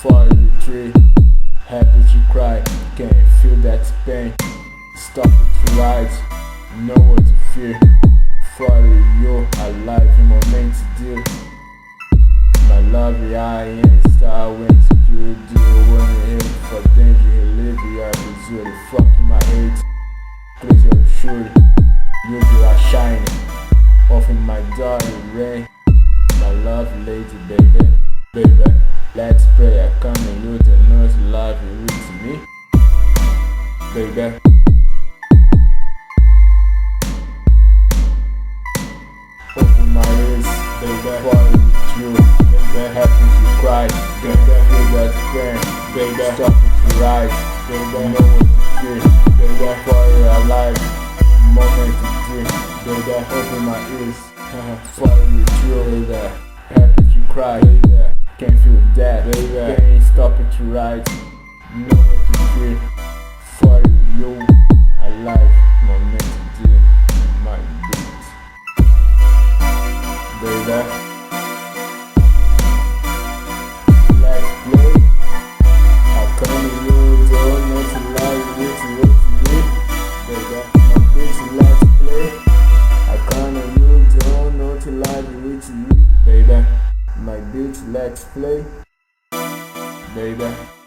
43, happy to cry, can you feel that pain? Stop it to rise, know what to fear. For you, alive in moment to deal. My love, I ain't star when secure deal. When you aim for danger, you live, you are visually fucking my hate. Close your shoulder, you are shining. Off in my darling rain. My love lady, baby, baby. Let's pray, I come and you to know to love you with me, baby. Open my ears, baby, for you, baby. Happy to cry, baby. Feel that pain, baby. Stop it to rise, baby. Know what to feel, baby. For your life, moment to dream, baby. Open my ears, for you, baby. Happy to cry, baby. Can't feel that, baby. Can't stop it to rise. Know what to feel. For you, alive, moment to do my beat, baby. Let's play. How come you don't know to lie with me, baby? My beat, let's play. How come you don't know to lie with me, baby? My beat, let's play, baby.